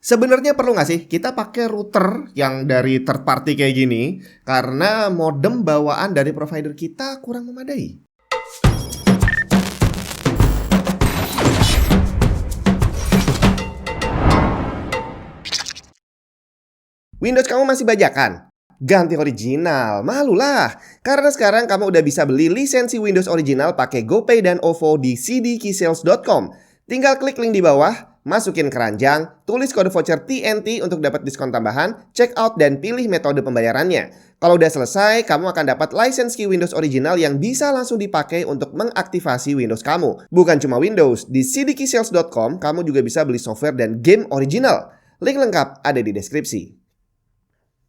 Sebenarnya perlu nggak sih kita pakai router yang dari third party kayak gini karena modem bawaan dari provider kita kurang memadai? Windows kamu masih bajakan? Ganti original, malulah. Karena sekarang kamu udah bisa beli lisensi Windows original pakai GoPay dan OVO di cdkeysales.com. Tinggal klik link di bawah, masukin keranjang, tulis kode voucher TNT untuk dapat diskon tambahan, check out dan pilih metode pembayarannya. Kalau udah selesai, kamu akan dapat lisensi Windows original yang bisa langsung dipakai untuk mengaktifasi Windows kamu. Bukan cuma Windows, di cdkeysales.com kamu juga bisa beli software dan game original. Link lengkap ada di deskripsi.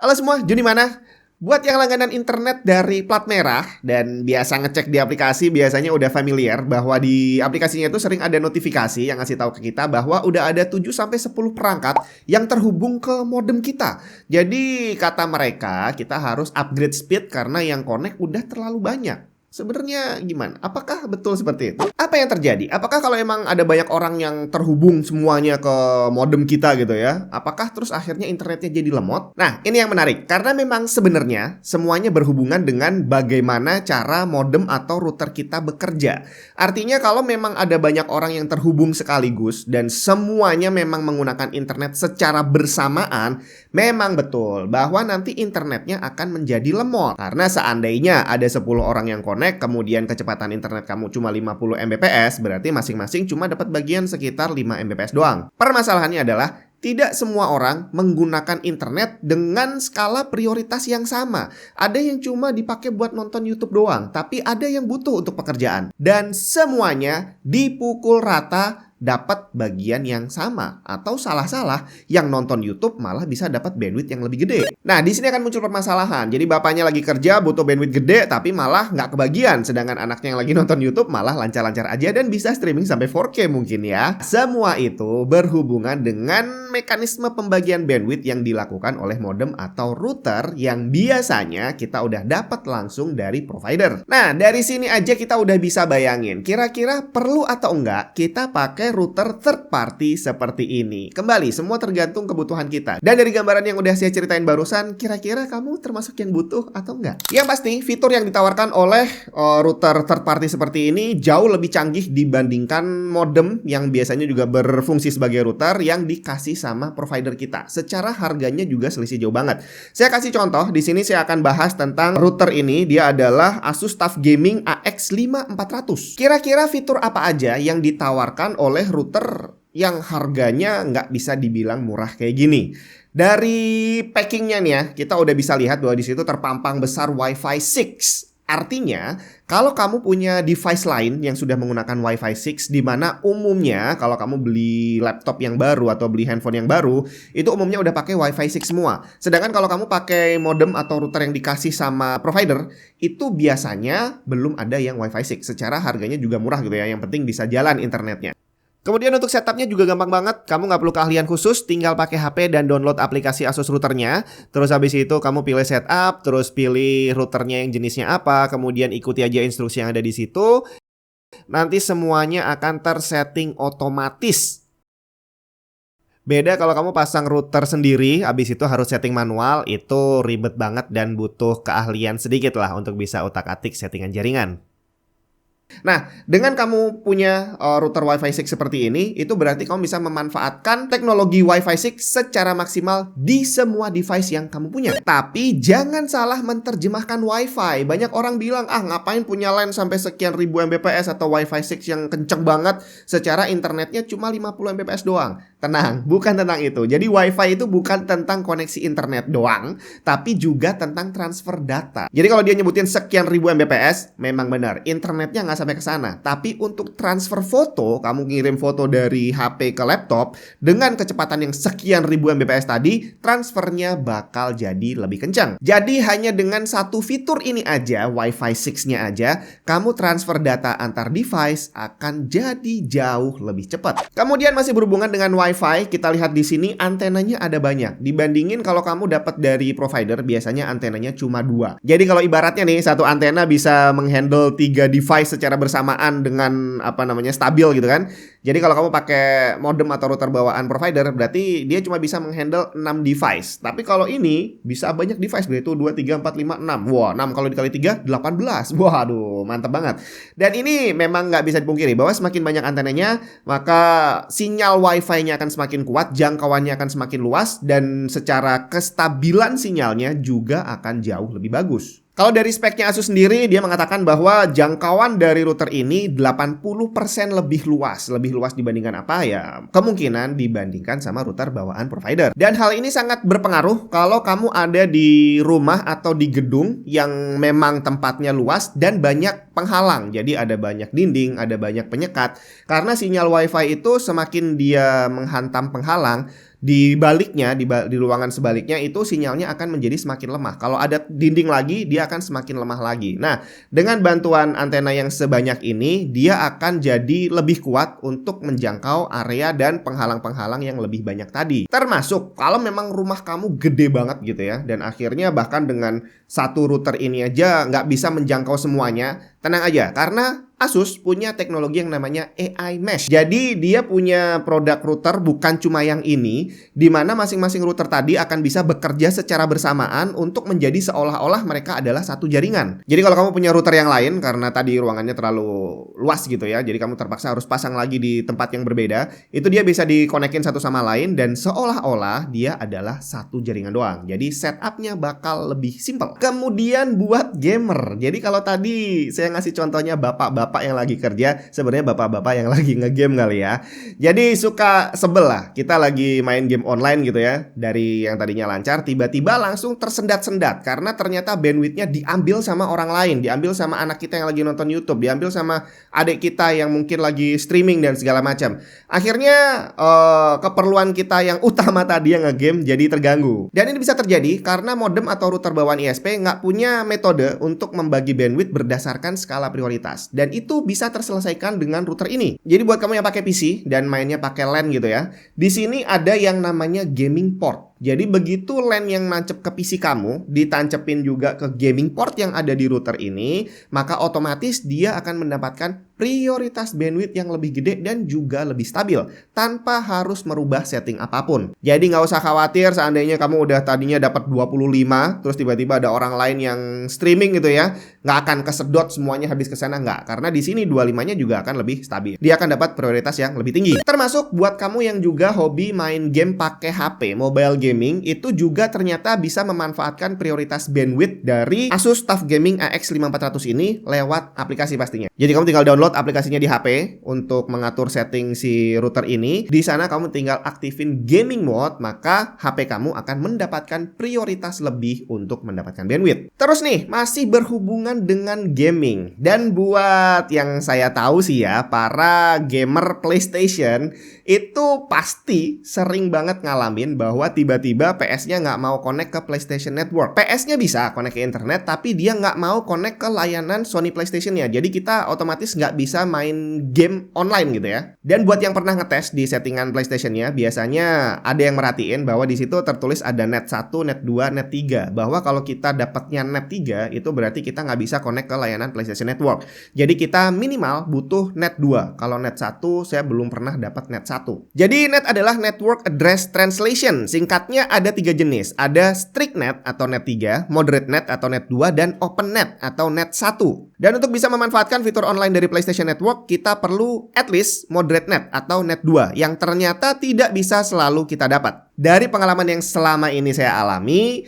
Halo semua, Juni mana? Buat yang langganan internet dari plat merah dan biasa ngecek di aplikasi, biasanya udah familiar bahwa di aplikasinya itu sering ada notifikasi yang ngasih tahu ke kita bahwa udah ada 7-10 perangkat yang terhubung ke modem kita. Jadi kata mereka kita harus upgrade speed karena yang connect udah terlalu banyak. Sebenarnya gimana? Apakah betul seperti itu? Apa yang terjadi? Apakah kalau emang ada banyak orang yang terhubung semuanya ke modem kita gitu ya? Apakah terus akhirnya internetnya jadi lemot? Nah, ini yang menarik. Karena memang sebenarnya semuanya berhubungan dengan bagaimana cara modem atau router kita bekerja. Artinya kalau memang ada banyak orang yang terhubung sekaligus dan semuanya memang menggunakan internet secara bersamaan, memang betul bahwa nanti internetnya akan menjadi lemot. Karena seandainya ada 10 orang yang connect, kemudian kecepatan internet kamu cuma 50 Mbps, berarti masing-masing cuma dapat bagian sekitar 5 Mbps doang. Permasalahannya adalah tidak semua orang menggunakan internet dengan skala prioritas yang sama. Ada yang cuma dipakai buat nonton YouTube doang, tapi ada yang butuh untuk pekerjaan. Dan semuanya dipukul rata dapat bagian yang sama, atau salah-salah yang nonton YouTube malah bisa dapat bandwidth yang lebih gede. Nah, di sini akan muncul permasalahan. Jadi bapaknya lagi kerja butuh bandwidth gede tapi malah nggak kebagian, sedangkan anaknya yang lagi nonton YouTube malah lancar-lancar aja dan bisa streaming sampai 4K mungkin ya. Semua itu berhubungan dengan mekanisme pembagian bandwidth yang dilakukan oleh modem atau router yang biasanya kita udah dapat langsung dari provider. Nah, dari sini aja kita udah bisa bayangin kira-kira perlu atau enggak kita pakai router third party seperti ini. Kembali, semua tergantung kebutuhan kita. Dan dari gambaran yang udah saya ceritain barusan, kira-kira kamu termasuk yang butuh atau enggak? Yang pasti, fitur yang ditawarkan oleh router third party seperti ini jauh lebih canggih dibandingkan modem yang biasanya juga berfungsi sebagai router yang dikasih sama provider kita. Secara harganya juga selisih jauh banget. Saya kasih contoh, di sini saya akan bahas tentang router ini. Dia adalah Asus TUF Gaming AX5400. Kira-kira fitur apa aja yang ditawarkan oleh router yang harganya nggak bisa dibilang murah kayak gini. Dari packingnya nih ya, kita udah bisa lihat bahwa di situ terpampang besar Wi-Fi 6. Artinya, kalau kamu punya device lain yang sudah menggunakan Wi-Fi 6, di mana umumnya kalau kamu beli laptop yang baru atau beli handphone yang baru, itu umumnya udah pakai Wi-Fi 6 semua. Sedangkan kalau kamu pakai modem atau router yang dikasih sama provider, itu biasanya belum ada yang Wi-Fi 6. Secara harganya juga murah gitu ya, yang penting bisa jalan internetnya. Kemudian untuk setupnya juga gampang banget. Kamu nggak perlu keahlian khusus, tinggal pakai HP dan download aplikasi Asus routernya. Terus habis itu kamu pilih setup, terus pilih routernya yang jenisnya apa, kemudian ikuti aja instruksi yang ada di situ. Nanti semuanya akan tersetting otomatis. Beda kalau kamu pasang router sendiri, habis itu harus setting manual, itu ribet banget dan butuh keahlian sedikit lah untuk bisa utak-atik settingan jaringan. Nah, dengan kamu punya router Wi-Fi 6 seperti ini, itu berarti kamu bisa memanfaatkan teknologi Wi-Fi 6 secara maksimal di semua device yang kamu punya. Tapi jangan salah menerjemahkan Wi-Fi. Banyak orang bilang, ngapain punya LAN sampai sekian ribu Mbps atau Wi-Fi 6 yang kenceng banget, secara internetnya cuma 50 Mbps doang. Tenang, bukan tentang itu. Jadi Wi-Fi itu bukan tentang koneksi internet doang, tapi juga tentang transfer data. Jadi kalau dia nyebutin sekian ribu Mbps, memang benar, internetnya nggak sampai ke sana. Tapi untuk transfer foto, kamu ngirim foto dari HP ke laptop dengan kecepatan yang sekian ribu Mbps tadi, transfernya bakal jadi lebih kencang. Jadi hanya dengan satu fitur ini aja, Wi-Fi 6-nya aja, kamu transfer data antar device akan jadi jauh lebih cepat. Kemudian masih berhubungan dengan Wi-Fi, kita lihat di sini antenanya ada banyak. Dibandingin kalau kamu dapat dari provider, biasanya antenanya cuma 2. Jadi kalau ibaratnya nih, satu antena bisa menghandle 3 device secara secara bersamaan dengan stabil gitu kan. Jadi kalau kamu pakai modem atau router bawaan provider, berarti dia cuma bisa menghandle 6 device. Tapi kalau ini bisa banyak device, yaitu 2, 3, 4, 5, 6. Wah, 6 kalau dikali 3, 18. Waduh, mantap banget. Dan ini memang nggak bisa dipungkiri bahwa semakin banyak antenanya, maka sinyal Wi-Fi-nya akan semakin kuat, jangkauannya akan semakin luas, dan secara kestabilan sinyalnya juga akan jauh lebih bagus. Kalau dari speknya Asus sendiri, dia mengatakan bahwa jangkauan dari router ini 80% lebih luas dibandingkan apa ya? Kemungkinan dibandingkan sama router bawaan provider. Dan hal ini sangat berpengaruh kalau kamu ada di rumah atau di gedung yang memang tempatnya luas dan banyak penghalang. Jadi ada banyak dinding, ada banyak penyekat. Karena sinyal Wi-Fi itu semakin dia menghantam penghalang, di baliknya, di ruangan sebaliknya itu sinyalnya akan menjadi semakin lemah. Kalau ada dinding lagi, dia akan semakin lemah lagi. Nah, dengan bantuan antena yang sebanyak ini, dia akan jadi lebih kuat untuk menjangkau area dan penghalang-penghalang yang lebih banyak tadi. Termasuk kalau memang rumah kamu gede banget gitu ya, dan akhirnya bahkan dengan satu router ini aja nggak bisa menjangkau semuanya, tenang aja, karena Asus punya teknologi yang namanya AI Mesh. Jadi dia punya produk router bukan cuma yang ini, di mana masing-masing router tadi akan bisa bekerja secara bersamaan untuk menjadi seolah-olah mereka adalah satu jaringan. Jadi kalau kamu punya router yang lain, karena tadi ruangannya terlalu luas gitu ya, jadi kamu terpaksa harus pasang lagi di tempat yang berbeda, itu dia bisa dikonekin satu sama lain dan seolah-olah dia adalah satu jaringan doang. Jadi setupnya bakal lebih simple. Kemudian buat gamer. Jadi kalau tadi saya ngasih contohnya bapak-bapak yang lagi kerja, sebenarnya bapak-bapak yang lagi ngegame kali ya. Jadi suka sebel lah, kita lagi main game online gitu ya, dari yang tadinya lancar tiba-tiba langsung tersendat-sendat karena ternyata bandwidthnya diambil sama orang lain, diambil sama anak kita yang lagi nonton YouTube, diambil sama adik kita yang mungkin lagi streaming dan segala macam. Akhirnya keperluan kita yang utama tadi yang ngegame jadi terganggu. Dan ini bisa terjadi karena modem atau router bawaan ISP nggak punya metode untuk membagi bandwidth berdasarkan skala prioritas. Dan itu bisa terselesaikan dengan router ini. Jadi buat kamu yang pakai PC dan mainnya pakai LAN gitu ya, di sini ada yang namanya gaming port. Jadi begitu LAN yang nancep ke PC kamu ditancepin juga ke gaming port yang ada di router ini, maka otomatis dia akan mendapatkan prioritas bandwidth yang lebih gede dan juga lebih stabil tanpa harus merubah setting apapun. Jadi nggak usah khawatir seandainya kamu udah tadinya dapat 25 terus tiba-tiba ada orang lain yang streaming gitu ya, nggak akan kesedot semuanya habis ke sana, nggak, karena di sini 25-nya juga akan lebih stabil. Dia akan dapat prioritas yang lebih tinggi. Termasuk buat kamu yang juga hobi main game pakai HP, mobile gaming, itu juga ternyata bisa memanfaatkan prioritas bandwidth dari Asus TUF Gaming AX5400 ini lewat aplikasi pastinya. Jadi kamu tinggal download aplikasinya di HP untuk mengatur setting si router ini. Di sana kamu tinggal aktifin gaming mode, maka HP kamu akan mendapatkan prioritas lebih untuk mendapatkan bandwidth. Terus nih, masih berhubungan dengan gaming. Dan buat yang saya tahu sih ya, para gamer PlayStation itu pasti sering banget ngalamin bahwa tiba-tiba PS-nya nggak mau connect ke PlayStation Network. PS-nya bisa connect ke internet, tapi dia nggak mau connect ke layanan Sony PlayStation-nya. Jadi kita otomatis nggak bisa main game online gitu ya. Dan buat yang pernah ngetes di settingan PlayStation-nya, biasanya ada yang merhatiin bahwa di situ tertulis ada net 1, net 2, net 3. Bahwa kalau kita dapatnya net 3, itu berarti kita nggak bisa connect ke layanan PlayStation Network. Jadi kita minimal butuh net 2. Kalau net 1, saya belum pernah dapat net 1. Jadi net adalah Network Address Translation. Singkatnya ada 3 jenis. Ada strict net atau net 3, moderate net atau net 2, dan open net atau net 1. Dan untuk bisa memanfaatkan fitur online dari PlayStation Network, kita perlu at least moderate net atau net 2 yang ternyata tidak bisa selalu kita dapat. Dari pengalaman yang selama ini saya alami,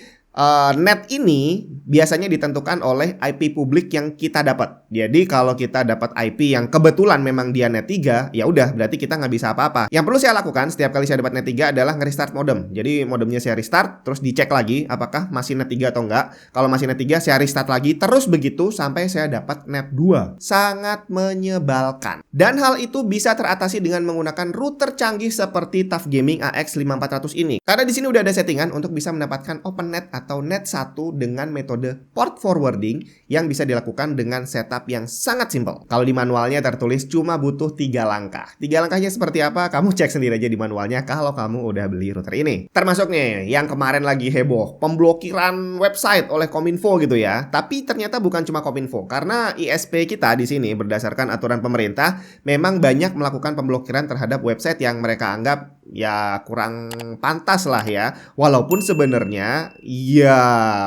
net ini biasanya ditentukan oleh IP publik yang kita dapat. Jadi kalau kita dapat IP yang kebetulan memang dia net 3, ya udah berarti kita nggak bisa apa-apa. Yang perlu saya lakukan setiap kali saya dapat net 3 adalah nge-restart modem. Jadi modemnya saya restart, terus dicek lagi apakah masih net 3 atau enggak. Kalau masih net 3, saya restart lagi, terus begitu sampai saya dapat net 2. Sangat menyebalkan. Dan hal itu bisa teratasi dengan menggunakan router canggih seperti TUF Gaming AX5400 ini. Karena di sini udah ada settingan untuk bisa mendapatkan open net atau Net 1 dengan metode port forwarding yang bisa dilakukan dengan setup yang sangat simpel. Kalau di manualnya tertulis cuma butuh 3 langkah. 3 langkahnya seperti apa? Kamu cek sendiri aja di manualnya kalau kamu udah beli router ini. Termasuk nih yang kemarin lagi heboh, pemblokiran website oleh Kominfo gitu ya. Tapi ternyata bukan cuma Kominfo, karena ISP kita di sini berdasarkan aturan pemerintah memang banyak melakukan pemblokiran terhadap website yang mereka anggap ya kurang pantas lah ya. Walaupun sebenarnya ya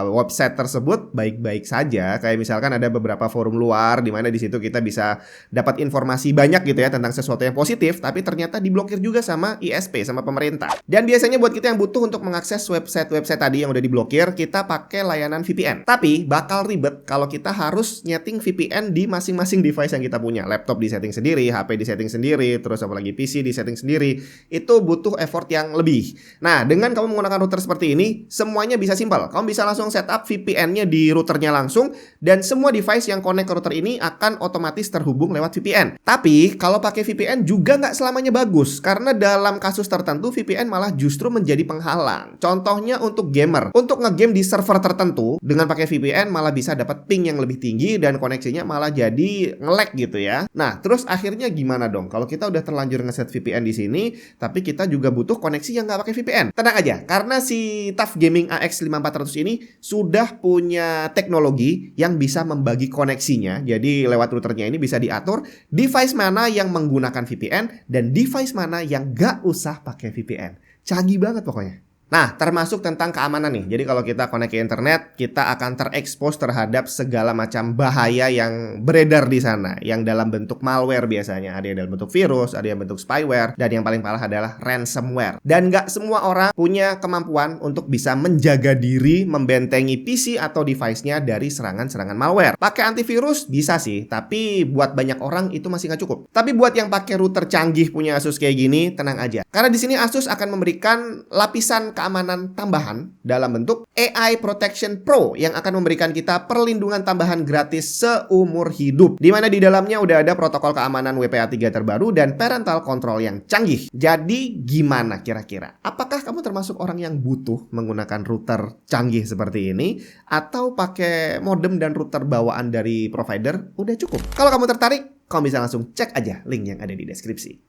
website tersebut baik-baik saja. Kayak misalkan ada beberapa forum luar di mana di situ kita bisa dapat informasi banyak gitu ya tentang sesuatu yang positif, tapi ternyata diblokir juga sama ISP, sama pemerintah. Dan biasanya buat kita yang butuh untuk mengakses website-website tadi yang udah diblokir, kita pakai layanan VPN. Tapi bakal ribet kalau kita harus nyeting VPN di masing-masing device yang kita punya. Laptop di setting sendiri, HP di setting sendiri, terus apalagi PC di setting sendiri. Itu butuh effort yang lebih. Nah, dengan kamu menggunakan router seperti ini, semuanya bisa simpel. Kamu bisa langsung setup VPN-nya di routernya langsung, dan semua device yang connect ke router ini akan otomatis terhubung lewat VPN. Tapi, kalau pakai VPN juga nggak selamanya bagus, karena dalam kasus tertentu VPN malah justru menjadi penghalang. Contohnya untuk gamer. Untuk ngegame di server tertentu, dengan pakai VPN malah bisa dapat ping yang lebih tinggi dan koneksinya malah jadi nge-lag gitu ya. Nah, terus akhirnya gimana dong? Kalau kita udah terlanjur ngeset VPN di sini, tapi kita juga butuh koneksi yang nggak pakai VPN. Tenang aja, karena si TUF Gaming AX5400 ini sudah punya teknologi yang bisa membagi koneksinya. Jadi lewat routernya ini bisa diatur device mana yang menggunakan VPN dan device mana yang nggak usah pakai VPN. Canggih banget pokoknya. Nah, termasuk tentang keamanan nih. Jadi kalau kita connect ke internet, kita akan terekspos terhadap segala macam bahaya yang beredar di sana. Yang dalam bentuk malware biasanya. Ada yang dalam bentuk virus, ada yang bentuk spyware, dan yang paling parah adalah ransomware. Dan nggak semua orang punya kemampuan untuk bisa menjaga diri, membentengi PC atau device-nya dari serangan-serangan malware. Pakai antivirus bisa sih, tapi buat banyak orang itu masih nggak cukup. Tapi buat yang pakai router canggih punya Asus kayak gini, tenang aja. Karena di sini Asus akan memberikan lapisan keamanan tambahan dalam bentuk AI Protection Pro yang akan memberikan kita perlindungan tambahan gratis seumur hidup. Di mana di dalamnya udah ada protokol keamanan WPA3 terbaru dan parental control yang canggih. Jadi gimana kira-kira? Apakah kamu termasuk orang yang butuh menggunakan router canggih seperti ini? Atau pakai modem dan router bawaan dari provider udah cukup? Kalau kamu tertarik, kamu bisa langsung cek aja link yang ada di deskripsi.